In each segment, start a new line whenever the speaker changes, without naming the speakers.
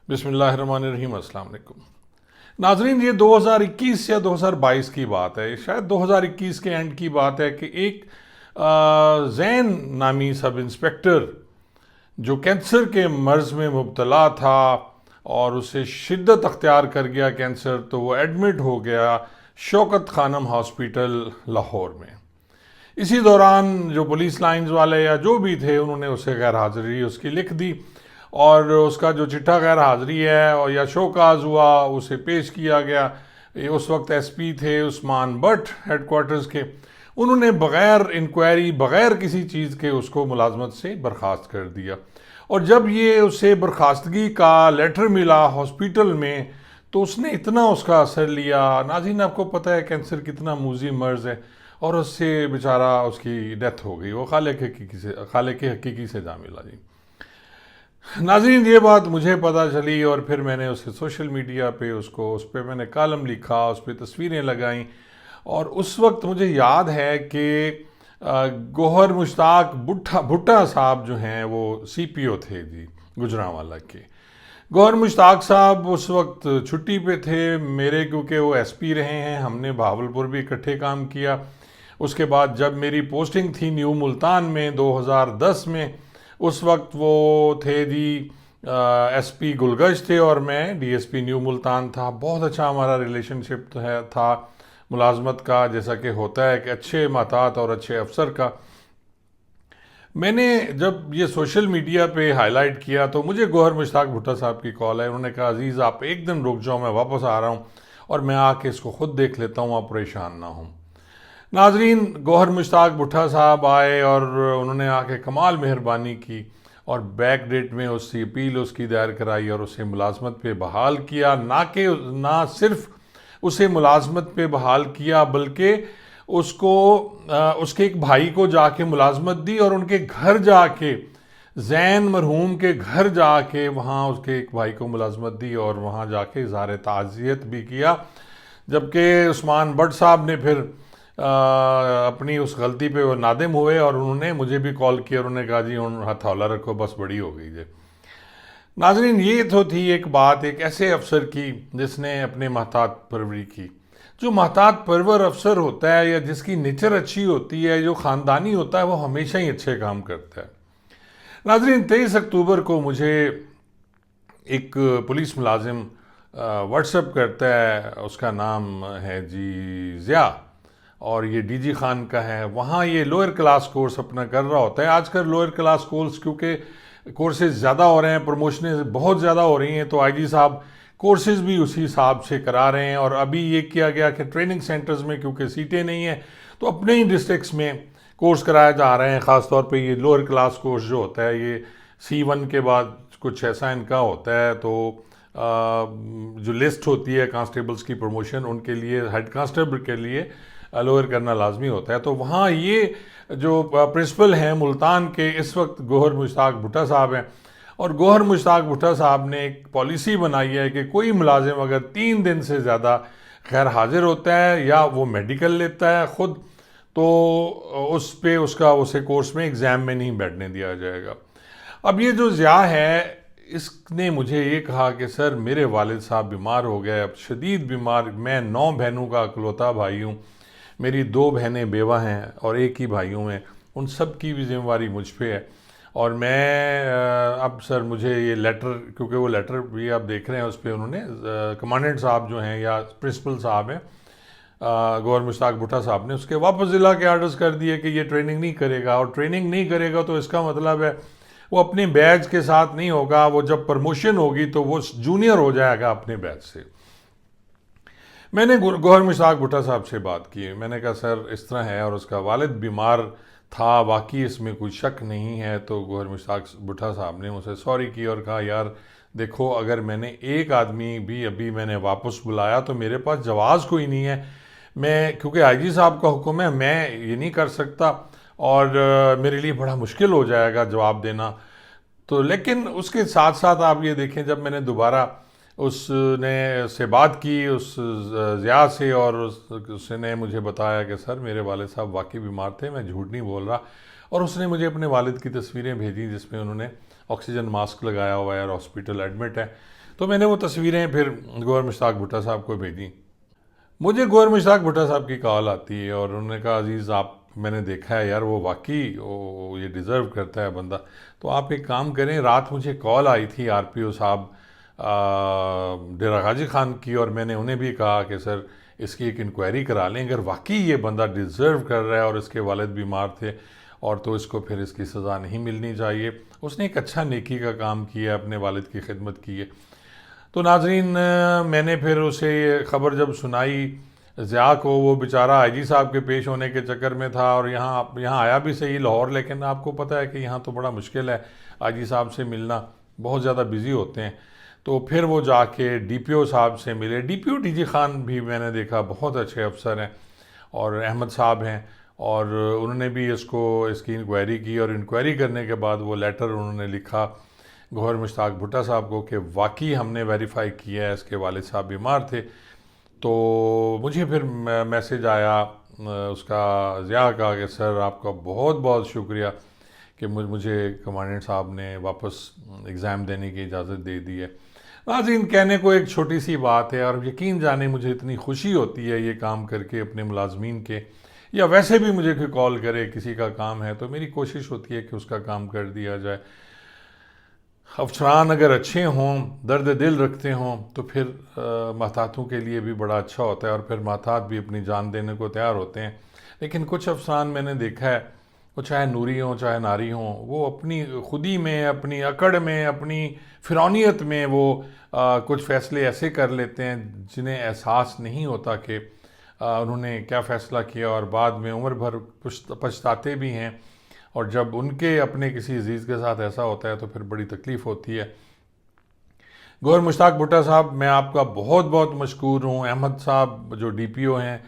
بسم اللہ الرحمن الرحیم۔ السلام علیکم ناظرین، یہ 2021 یا 2022 کی بات ہے، شاید 2021 کے اینڈ کی بات ہے کہ ایک زین نامی سب انسپیکٹر جو کینسر کے مرض میں مبتلا تھا اور اسے شدت اختیار کر گیا کینسر، تو وہ ایڈمٹ ہو گیا شوکت خانم ہاسپیٹل لاہور میں۔ اسی دوران جو پولیس لائنز والے یا جو بھی تھے انہوں نے اسے غیر حاضری اس کی لکھ دی، اور اس کا جو چٹھا غیر حاضری ہے اور یا شوکاز ہوا اسے پیش کیا گیا۔ اس وقت ایس پی تھے عثمان بٹ ہیڈ کوارٹرز کے، انہوں نے بغیر انکوائری بغیر کسی چیز کے اس کو ملازمت سے برخاست کر دیا۔ اور جب یہ اسے برخاستگی کا لیٹر ملا ہاسپیٹل میں تو اس نے اتنا اس کا اثر لیا۔ ناظرین، آپ کو پتہ ہے کینسر کتنا موذی مرض ہے، اور اس سے بیچارہ اس کی ڈیتھ ہو گئی، وہ خالق حقیقی سے جا ملا جی۔ ناظرین، یہ بات مجھے پتہ چلی اور پھر میں نے اسے سوشل میڈیا پہ اس پہ میں نے کالم لکھا، اس پہ تصویریں لگائیں، اور اس وقت مجھے یاد ہے کہ گوہر مشتاق بھٹا صاحب جو ہیں وہ سی پی او تھے جی گجرانوالہ کے۔ گوہر مشتاق صاحب اس وقت چھٹی پہ تھے میرے، کیونکہ وہ ایس پی رہے ہیں، ہم نے بہاولپور بھی اکٹھے کام کیا۔ اس کے بعد جب میری پوسٹنگ تھی نیو ملتان میں 2010 میں، اس وقت وہ تھے جی ایس پی گلگش تھے اور میں D S P new Multan تھا۔ بہت اچھا ہمارا ریلیشن شپ تھا ملازمت کا، جیسا کہ ہوتا ہے کہ اچھے محتاط اور اچھے افسر کا۔ میں نے جب یہ سوشل میڈیا پہ ہائی لائٹ کیا تو مجھے گوہر مشتاق بھٹا صاحب کی کال ہے، انہوں نے کہا عزیز آپ ایک دن رک جاؤ، میں واپس آ رہا ہوں اور میں آ کے اس کو خود دیکھ لیتا ہوں، آپ پریشان نہ ہوں۔ ناظرین، گوہر مشتاق بھٹا صاحب آئے اور انہوں نے آ کے کمال مہربانی کی اور بیک ڈیٹ میں اس کی اپیل اس کی دائر کرائی اور اسے ملازمت پہ بحال کیا۔ نہ صرف اسے ملازمت پہ بحال کیا بلکہ اس کو اس کے ایک بھائی کو جا کے ملازمت دی، اور ان کے گھر جا کے زین مرحوم کے گھر جا کے وہاں اس کے ایک بھائی کو ملازمت دی اور وہاں جا کے اظہار تعزیت بھی کیا۔ جبکہ عثمان بٹ صاحب نے پھر اپنی اس غلطی پہ وہ نادم ہوئے اور انہوں نے مجھے بھی کال کیا، انہوں نے کہا جی ہتھولا رکھو، بس بڑی ہو گئی جی۔ ناظرین، یہ تو تھی ایک بات ایک ایسے افسر کی جس نے اپنے محتاط پروری کی۔ جو محتاط پرور افسر ہوتا ہے یا جس کی نیچر اچھی ہوتی ہے، جو خاندانی ہوتا ہے، وہ ہمیشہ ہی اچھے کام کرتا ہے۔ ناظرین، 23 اکتوبر کو مجھے ایک پولیس ملازم واٹس ایپ کرتا ہے، اس کا نام ہے جی ضیاء، اور یہ ڈی جی خان کا ہے۔ وہاں یہ لوئر کلاس کورس اپنا کر رہا ہوتا ہے۔ آج کل لوئر کلاس کورس کیونکہ کورسز زیادہ ہو رہے ہیں، پروموشنیں بہت زیادہ ہو رہی ہیں، تو آئی جی صاحب کورسز بھی اسی حساب سے کرا رہے ہیں۔ اور ابھی یہ کیا گیا کہ ٹریننگ سینٹرز میں کیونکہ سیٹیں نہیں ہیں تو اپنے ہی ڈسٹرکٹس میں کورس کرائے جا رہے ہیں۔ خاص طور پہ یہ لوئر کلاس کورس جو ہوتا ہے یہ C1 کے بعد کچھ ایسا ان کا ہوتا ہے، تو جو لسٹ ہوتی ہے کانسٹیبلز کی پروموشن، ان کے لیے ہیڈ کانسٹیبل کے لیے لوئر کرنا لازمی ہوتا ہے۔ تو وہاں یہ جو پرنسپل ہیں ملتان کے اس وقت گوہر مشتاق بھٹا صاحب ہیں، اور گوہر مشتاق بھٹا صاحب نے ایک پالیسی بنائی ہے کہ کوئی ملازم اگر 3 دن سے زیادہ غیر حاضر ہوتا ہے یا وہ میڈیکل لیتا ہے خود، تو اس پہ اسے کورس میں ایگزام میں نہیں بیٹھنے دیا جائے گا۔ اب یہ جو ضیاء ہے، اس نے مجھے یہ کہا کہ سر میرے والد صاحب بیمار ہو گئے، اب شدید بیمار، میں 9 بہنوں کا اکلوتا بھائی ہوں، میری 2 بہنیں بیوہ ہیں اور ایک ہی بھائیوں میں، ان سب کی بھی ذمہ داری مجھ پہ ہے، اور میں اب سر مجھے یہ لیٹر، کیونکہ وہ لیٹر بھی آپ دیکھ رہے ہیں اس پہ انہوں نے کمانڈنٹ صاحب جو ہیں یا پرنسپل صاحب ہیں گوہر مشتاق بھٹا صاحب نے اس کے واپس ضلع کے آرڈرز کر دیے کہ یہ ٹریننگ نہیں کرے گا، اور ٹریننگ نہیں کرے گا تو اس کا مطلب ہے وہ اپنے بیچ کے ساتھ نہیں ہوگا، وہ جب پرموشن ہوگی تو وہ جونیئر ہو جائے گا اپنے بیچ سے۔ میں نے گوہر مشتاق بھٹا صاحب سے بات کی، میں نے کہا سر اس طرح ہے اور اس کا والد بیمار تھا، باقی اس میں کوئی شک نہیں ہے۔ تو گوہر مشتاق بھٹا صاحب نے مجھے سوری کی اور کہا یار دیکھو، اگر میں نے ایک آدمی بھی ابھی میں نے واپس بلایا تو میرے پاس جواز کوئی نہیں ہے، میں کیونکہ آئی جی صاحب کا حکم ہے میں یہ نہیں کر سکتا، اور میرے لیے بڑا مشکل ہو جائے گا جواب دینا۔ تو لیکن اس کے ساتھ ساتھ آپ یہ دیکھیں، جب میں نے دوبارہ اس نے سے بات کی اس ضیاء سے، اور اس نے مجھے بتایا کہ سر میرے والد صاحب واقعی بیمار تھے، میں جھوٹ نہیں بول رہا، اور اس نے مجھے اپنے والد کی تصویریں بھیجی جس میں انہوں نے آکسیجن ماسک لگایا ہوا ہے اور ہاسپٹل ایڈمٹ ہے. تو میں نے وہ تصویریں پھر گوہر مشتاق بھٹا صاحب کو بھیجیں. مجھے گوہر مشتاق بھٹا صاحب کی کال آتی ہے اور انہوں نے کہا عزیز آپ میں نے دیکھا ہے یار وہ واقعی یہ ڈیزرو کرتا ہے بندہ, تو آپ ایک کام کریں. رات مجھے کال آئی تھی آر پی او صاحب ڈیرہ غازی خان کی, اور میں نے انہیں بھی کہا کہ سر اس کی ایک انکوائری کرا لیں, اگر واقعی یہ بندہ ڈیزرو کر رہا ہے اور اس کے والد بیمار تھے اور تو اس کو پھر اس کی سزا نہیں ملنی چاہیے. اس نے ایک اچھا نیکی کا کام کیا, اپنے والد کی خدمت کی ہے. تو ناظرین میں نے پھر اسے یہ خبر جب سنائی, ضیاء کو, وہ بیچارہ آئی جی صاحب کے پیش ہونے کے چکر میں تھا اور یہاں آیا بھی صحیح لاہور, لیکن آپ کو پتہ ہے کہ یہاں تو بڑا مشکل ہے آئی جی صاحب سے ملنا, بہت زیادہ بزی ہوتے ہیں. تو پھر وہ جا کے ڈی پی او صاحب سے ملے. D P O D G Khan بھی میں نے دیکھا بہت اچھے افسر ہیں, اور احمد صاحب ہیں, اور انہوں نے بھی اس کی انکوائری کی, اور انکوائری کرنے کے بعد وہ لیٹر انہوں نے لکھا گوہر مشتاق بھٹا صاحب کو کہ واقعی ہم نے ویریفائی کیا ہے اس کے والد صاحب بیمار تھے. تو مجھے پھر میسج آیا اس کا ضیاء کا کہ سر آپ کا بہت بہت شکریہ کہ مجھے کمانڈنٹ صاحب نے واپس ایگزام دینے کی اجازت دے دی ہے. ناظرین کہنے کو ایک چھوٹی سی بات ہے, اور یقین جانے مجھے اتنی خوشی ہوتی ہے یہ کام کر کے اپنے ملازمین کے, یا ویسے بھی مجھے کوئی کال کرے کسی کا کام ہے تو میری کوشش ہوتی ہے کہ اس کا کام کر دیا جائے. افسران اگر اچھے ہوں, درد دل رکھتے ہوں, تو پھر محتاطوں کے لیے بھی بڑا اچھا ہوتا ہے, اور پھر محتاط بھی اپنی جان دینے کو تیار ہوتے ہیں. لیکن کچھ افسران میں نے دیکھا ہے, وہ چاہے نوری ہوں چاہے ناری ہوں, وہ اپنی خودی میں, اپنی اکڑ میں, اپنی فرعونیت میں وہ کچھ فیصلے ایسے کر لیتے ہیں جنہیں احساس نہیں ہوتا کہ انہوں نے کیا فیصلہ کیا, اور بعد میں عمر بھر پچھتاتے بھی ہیں. اور جب ان کے اپنے کسی عزیز کے ساتھ ایسا ہوتا ہے تو پھر بڑی تکلیف ہوتی ہے. گوہر مشتاق بھٹا صاحب میں آپ کا بہت بہت مشکور ہوں. احمد صاحب جو ڈی پی او ہیں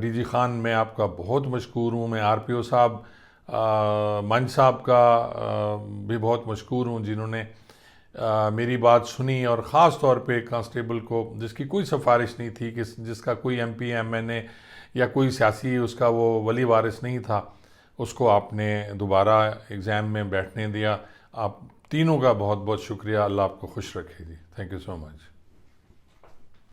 ڈی جی خان, میں آپ کا بہت مشکور ہوں. میں آر پی او صاحب منج صاحب کا بھی بہت مشکور ہوں جنہوں نے میری بات سنی, اور خاص طور پہ کانسٹیبل کو جس کی کوئی سفارش نہیں تھی, جس کا کوئی ایم پی ایم این اے یا کوئی سیاسی اس کا وہ ولی وارث نہیں تھا, اس کو آپ نے دوبارہ ایگزام میں بیٹھنے دیا. آپ تینوں کا بہت بہت شکریہ. اللہ آپ کو خوش رکھے جی. Thank you so much.